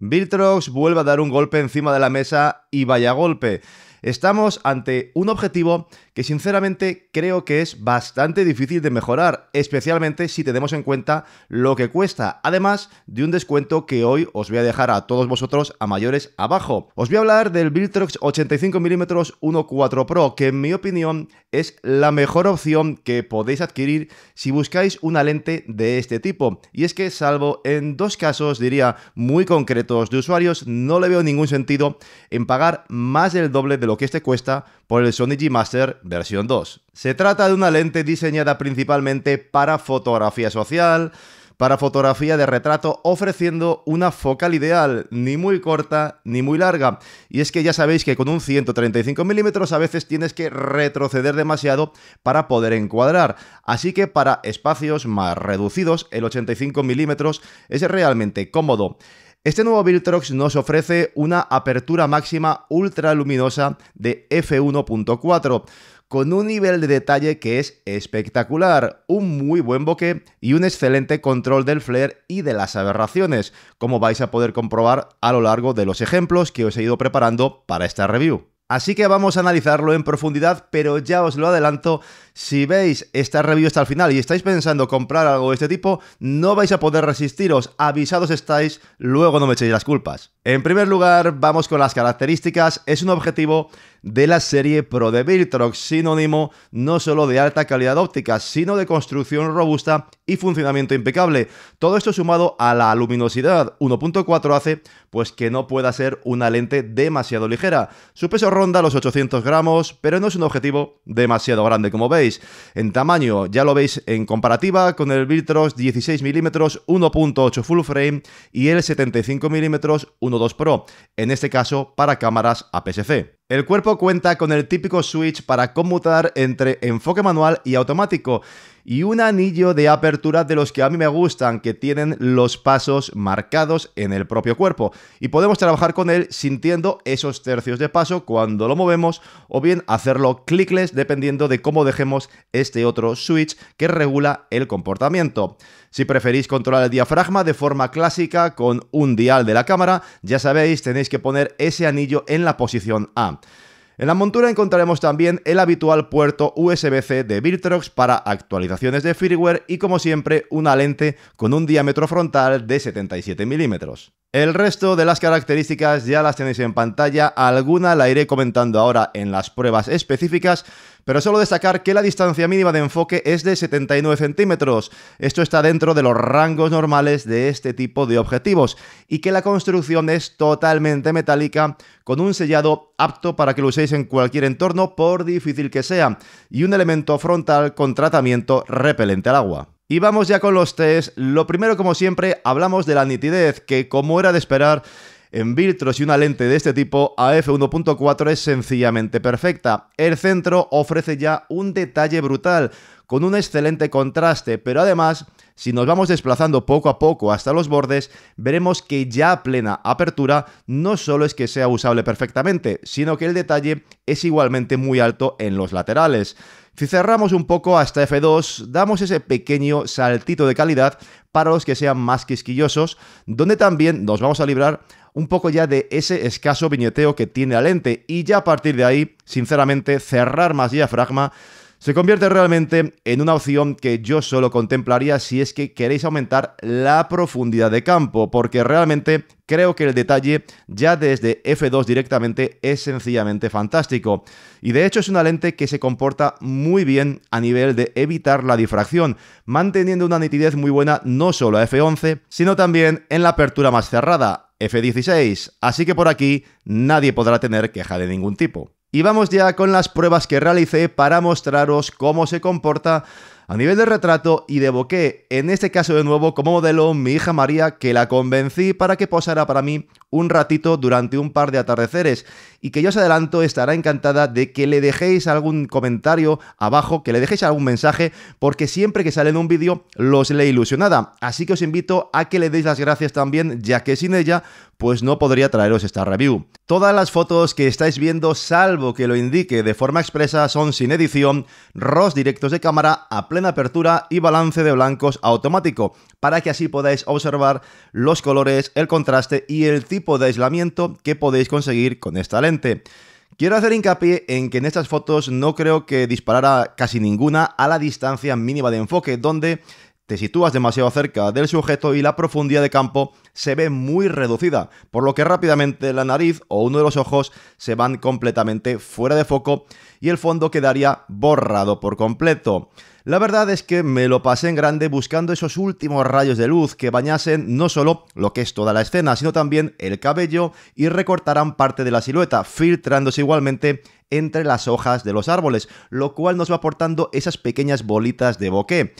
Viltrox vuelve a dar un golpe encima de la mesa y vaya golpe. Estamos ante un objetivo que sinceramente creo que es bastante difícil de mejorar, especialmente si tenemos en cuenta lo que cuesta, además de un descuento que hoy os voy a dejar a todos vosotros a mayores abajo. Os voy a hablar del Viltrox 85mm 1.4 Pro, que en mi opinión es la mejor opción que podéis adquirir si buscáis una lente de este tipo. Y es que salvo en dos casos, diría, muy concretos de usuarios, no le veo ningún sentido en pagar más del doble de lo que este cuesta por el Sony G Master versión 2. Se trata de una lente diseñada principalmente para fotografía social, para fotografía de retrato, ofreciendo una focal ideal, ni muy corta ni muy larga. Y es que ya sabéis que con un 135mm a veces tienes que retroceder demasiado para poder encuadrar. Así que para espacios más reducidos, el 85mm es realmente cómodo. Este nuevo Viltrox nos ofrece una apertura máxima ultraluminosa de f1.4 con un nivel de detalle que es espectacular, un muy buen bokeh y un excelente control del flare y de las aberraciones, como vais a poder comprobar a lo largo de los ejemplos que os he ido preparando para esta review. Así que vamos a analizarlo en profundidad, pero ya os lo adelanto, si veis esta review hasta el final y estáis pensando comprar algo de este tipo, no vais a poder resistiros, avisados estáis, luego no me echéis las culpas. En primer lugar, vamos con las características. Es un objetivo de la serie Pro de Viltrox, sinónimo no solo de alta calidad óptica, sino de construcción robusta y funcionamiento impecable. Todo esto sumado a la luminosidad 1.4 hace pues que no pueda ser una lente demasiado ligera. Su peso ronda los 800 gramos, pero no es un objetivo demasiado grande como veis. En tamaño ya lo veis en comparativa con el Viltrox 16mm 1.8 full frame y el 75mm 1.2 Pro, en este caso para cámaras APS-C. El cuerpo cuenta con el típico switch para conmutar entre enfoque manual y automático y un anillo de apertura de los que a mí me gustan, que tienen los pasos marcados en el propio cuerpo y podemos trabajar con él sintiendo esos tercios de paso cuando lo movemos o bien hacerlo clickless dependiendo de cómo dejemos este otro switch que regula el comportamiento. Si preferís controlar el diafragma de forma clásica con un dial de la cámara, ya sabéis, tenéis que poner ese anillo en la posición A. En la montura encontraremos también el habitual puerto USB-C de Viltrox para actualizaciones de firmware y, como siempre, una lente con un diámetro frontal de 77mm. El resto de las características ya las tenéis en pantalla, alguna la iré comentando ahora en las pruebas específicas, pero solo destacar que la distancia mínima de enfoque es de 79 centímetros. Esto está dentro de los rangos normales de este tipo de objetivos y que la construcción es totalmente metálica con un sellado apto para que lo uséis en cualquier entorno por difícil que sea y un elemento frontal con tratamiento repelente al agua. Y vamos ya con los test. Lo primero, como siempre, hablamos de la nitidez, que como era de esperar, en Viltrox y una lente de este tipo a f1.4 es sencillamente perfecta. El centro ofrece ya un detalle brutal, con un excelente contraste, pero además, si nos vamos desplazando poco a poco hasta los bordes, veremos que ya a plena apertura no solo es que sea usable perfectamente, sino que el detalle es igualmente muy alto en los laterales. Si cerramos un poco hasta f2, damos ese pequeño saltito de calidad para los que sean más quisquillosos, donde también nos vamos a librar un poco ya de ese escaso viñeteo que tiene la lente y ya a partir de ahí, sinceramente, cerrar más diafragma se convierte realmente en una opción que yo solo contemplaría si es que queréis aumentar la profundidad de campo, porque realmente creo que el detalle ya desde f2 directamente es sencillamente fantástico. Y de hecho es una lente que se comporta muy bien a nivel de evitar la difracción, manteniendo una nitidez muy buena no solo a f11, sino también en la apertura más cerrada, f16. Así que por aquí nadie podrá tener queja de ningún tipo. Y vamos ya con las pruebas que realicé para mostraros cómo se comporta a nivel de retrato y de bokeh. En este caso, de nuevo, como modelo, mi hija María, que la convencí para que posara para mí un ratito durante un par de atardeceres y que yo os adelanto estará encantada de que le dejéis algún comentario abajo, que le dejéis algún mensaje, porque siempre que sale en un vídeo los lee ilusionada. Así que os invito a que le deis las gracias también, ya que sin ella pues no podría traeros esta review. Todas las fotos que estáis viendo, salvo que lo indique de forma expresa, son sin edición, RAWs directos de cámara a plena apertura y balance de blancos automático, para que así podáis observar los colores, el contraste y el tipo de aislamiento que podéis conseguir con esta lente. Quiero hacer hincapié en que en estas fotos no creo que disparara casi ninguna a la distancia mínima de enfoque, donde te sitúas demasiado cerca del sujeto y la profundidad de campo se ve muy reducida, por lo que rápidamente la nariz o uno de los ojos se van completamente fuera de foco y el fondo quedaría borrado por completo. La verdad es que me lo pasé en grande buscando esos últimos rayos de luz que bañasen no solo lo que es toda la escena, sino también el cabello y recortaran parte de la silueta, filtrándose igualmente entre las hojas de los árboles, lo cual nos va aportando esas pequeñas bolitas de bokeh.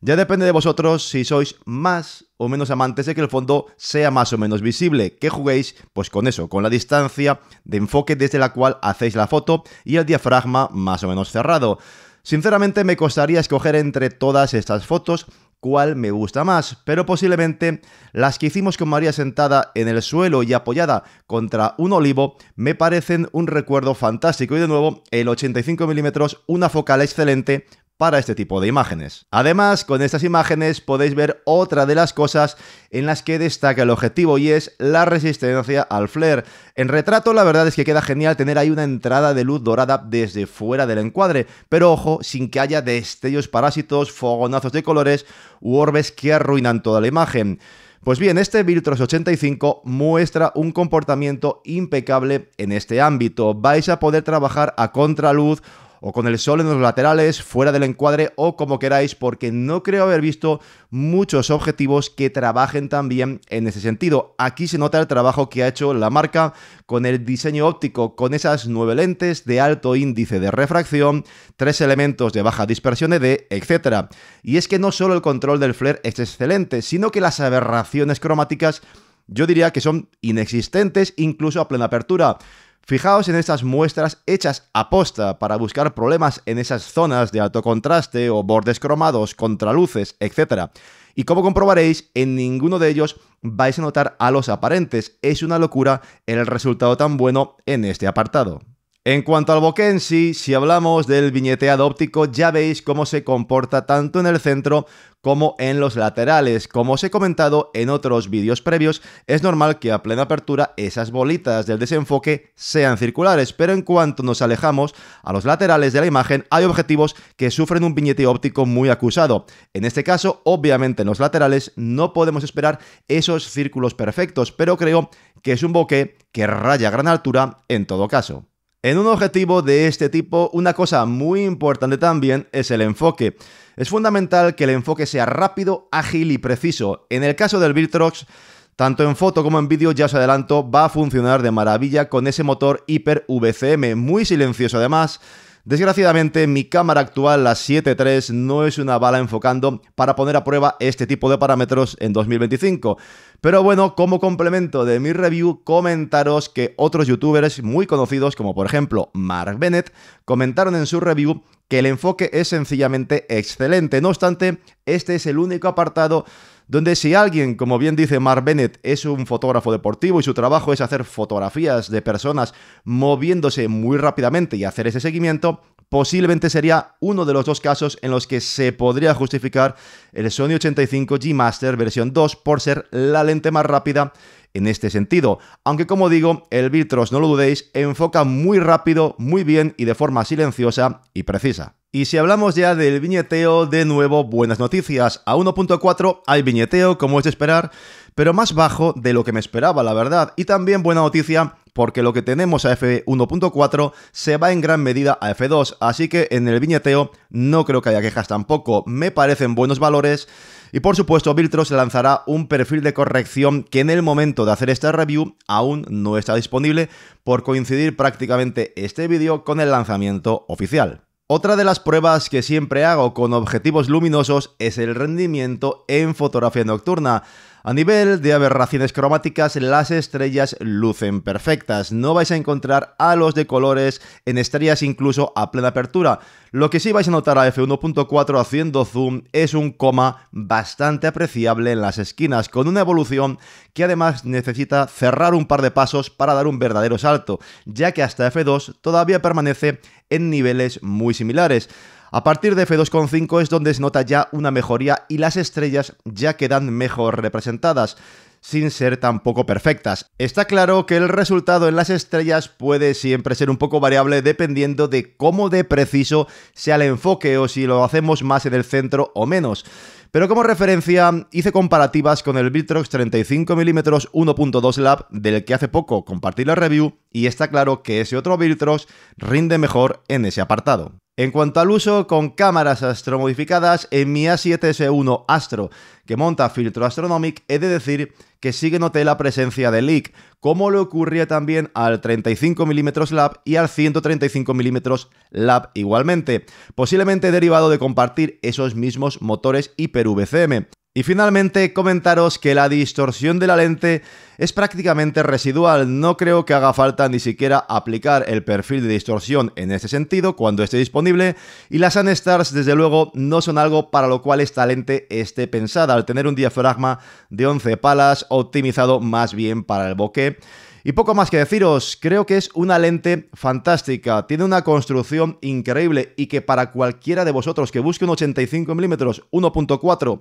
Ya depende de vosotros si sois más o menos amantes de que el fondo sea más o menos visible, que juguéis pues con eso, con la distancia de enfoque desde la cual hacéis la foto y el diafragma más o menos cerrado. Sinceramente me costaría escoger entre todas estas fotos cuál me gusta más, pero posiblemente las que hicimos con María sentada en el suelo y apoyada contra un olivo me parecen un recuerdo fantástico y de nuevo el 85mm, una focal excelente para este tipo de imágenes. Además, con estas imágenes podéis ver otra de las cosas en las que destaca el objetivo y es la resistencia al flare. En retrato la verdad es que queda genial tener ahí una entrada de luz dorada desde fuera del encuadre, pero ojo, sin que haya destellos parásitos, fogonazos de colores u orbes que arruinan toda la imagen. Pues bien, este Viltrox 85 muestra un comportamiento impecable en este ámbito. Vais a poder trabajar a contraluz o con el sol en los laterales, fuera del encuadre o como queráis, porque no creo haber visto muchos objetivos que trabajen también en ese sentido. Aquí se nota el trabajo que ha hecho la marca con el diseño óptico, con esas 9 lentes de alto índice de refracción, 3 elementos de baja dispersión ED, etc. Y es que no solo el control del flare es excelente, sino que las aberraciones cromáticas yo diría que son inexistentes incluso a plena apertura. Fijaos en estas muestras hechas a posta para buscar problemas en esas zonas de alto contraste o bordes cromados, contraluces, etc. Y como comprobaréis, en ninguno de ellos vais a notar halos aparentes. Es una locura el resultado tan bueno en este apartado. En cuanto al bokeh en sí, si hablamos del viñeteado óptico, ya veis cómo se comporta tanto en el centro como en los laterales. Como os he comentado en otros vídeos previos, es normal que a plena apertura esas bolitas del desenfoque sean circulares, pero en cuanto nos alejamos a los laterales de la imagen, hay objetivos que sufren un viñeteo óptico muy acusado. En este caso, obviamente en los laterales no podemos esperar esos círculos perfectos, pero creo que es un bokeh que raya a gran altura en todo caso. En un objetivo de este tipo, una cosa muy importante también es el enfoque. Es fundamental que el enfoque sea rápido, ágil y preciso. En el caso del Viltrox, tanto en foto como en vídeo, ya os adelanto, va a funcionar de maravilla con ese motor Hyper VCM, muy silencioso además. Desgraciadamente, mi cámara actual, la 7 III, no es una bala enfocando para poner a prueba este tipo de parámetros en 2025. Pero bueno, como complemento de mi review, comentaros que otros youtubers muy conocidos, como por ejemplo Mark Bennett, comentaron en su review que el enfoque es sencillamente excelente. No obstante, este es el único apartado donde si alguien, como bien dice Mark Bennett, es un fotógrafo deportivo y su trabajo es hacer fotografías de personas moviéndose muy rápidamente y hacer ese seguimiento, posiblemente sería uno de los dos casos en los que se podría justificar el Sony 85 G Master versión 2 por ser la lente más rápida en este sentido. Aunque como digo, el Viltrox, no lo dudéis, enfoca muy rápido, muy bien y de forma silenciosa y precisa. Y si hablamos ya del viñeteo, de nuevo, buenas noticias. A 1.4 hay viñeteo, como es de esperar, pero más bajo de lo que me esperaba, la verdad. Y también buena noticia, porque lo que tenemos a f1.4 se va en gran medida a f2, así que en el viñeteo no creo que haya quejas tampoco. Me parecen buenos valores. Y por supuesto, Viltrox lanzará un perfil de corrección que en el momento de hacer esta review aún no está disponible por coincidir prácticamente este vídeo con el lanzamiento oficial. Otra de las pruebas que siempre hago con objetivos luminosos es el rendimiento en fotografía nocturna. A nivel de aberraciones cromáticas, las estrellas lucen perfectas. No vais a encontrar halos de colores en estrellas incluso a plena apertura. Lo que sí vais a notar a f1.4 haciendo zoom es un coma bastante apreciable en las esquinas, con una evolución que además necesita cerrar un par de pasos para dar un verdadero salto, ya que hasta f2 todavía permanece en niveles muy similares. A partir de f2.5 es donde se nota ya una mejoría y las estrellas ya quedan mejor representadas, sin ser tampoco perfectas. Está claro que el resultado en las estrellas puede siempre ser un poco variable dependiendo de cómo de preciso sea el enfoque o si lo hacemos más en el centro o menos. Pero como referencia hice comparativas con el Viltrox 35mm 1.2 Lab del que hace poco compartí la review y está claro que ese otro Viltrox rinde mejor en ese apartado. En cuanto al uso con cámaras astromodificadas, en mi A7S1 Astro que monta filtro Astronomic, he de decir que sí que noté la presencia de leak, como le ocurría también al 35mm Lab y al 135mm Lab igualmente, posiblemente derivado de compartir esos mismos motores Hiper-VCM. Y finalmente comentaros que la distorsión de la lente es prácticamente residual, no creo que haga falta ni siquiera aplicar el perfil de distorsión en este sentido cuando esté disponible, y las Sun-Stars desde luego no son algo para lo cual esta lente esté pensada, al tener un diafragma de 11 palas optimizado más bien para el bokeh. Y poco más que deciros, creo que es una lente fantástica, tiene una construcción increíble y que para cualquiera de vosotros que busque un 85mm 1.4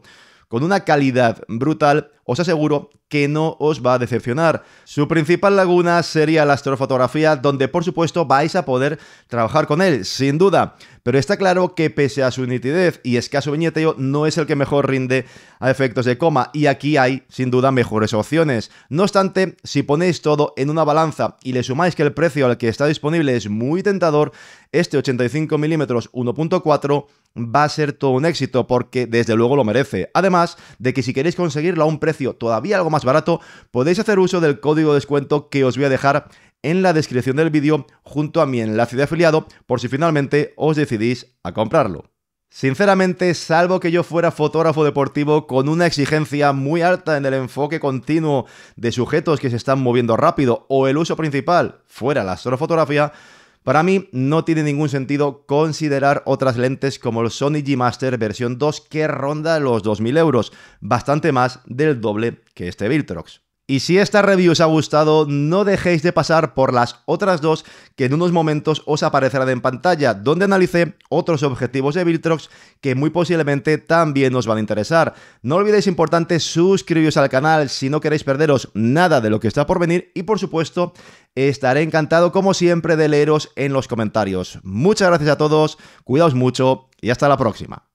con una calidad brutal, os aseguro que no os va a decepcionar. Su principal laguna sería la astrofotografía, donde por supuesto vais a poder trabajar con él, sin duda. Pero está claro que pese a su nitidez y escaso viñeteo, no es el que mejor rinde a efectos de coma, y aquí hay sin duda mejores opciones. No obstante, si ponéis todo en una balanza y le sumáis que el precio al que está disponible es muy tentador, este 85mm 1.4 va a ser todo un éxito, porque desde luego lo merece. Además de que si queréis conseguirlo a un precio todavía algo más barato, podéis hacer uso del código de descuento que os voy a dejar en la descripción del vídeo junto a mi enlace de afiliado, por si finalmente os decidís a comprarlo. Sinceramente, salvo que yo fuera fotógrafo deportivo con una exigencia muy alta en el enfoque continuo de sujetos que se están moviendo rápido, o el uso principal fuera la astrofotografía, para mí no tiene ningún sentido considerar otras lentes como el Sony G Master versión 2, que ronda los 2.000 euros, bastante más del doble que este Viltrox. Y si esta review os ha gustado, no dejéis de pasar por las otras dos que en unos momentos os aparecerán en pantalla, donde analicé otros objetivos de Viltrox que muy posiblemente también os van a interesar. No olvidéis, importante, suscribiros al canal si no queréis perderos nada de lo que está por venir, y por supuesto estaré encantado como siempre de leeros en los comentarios. Muchas gracias a todos, cuidaos mucho y hasta la próxima.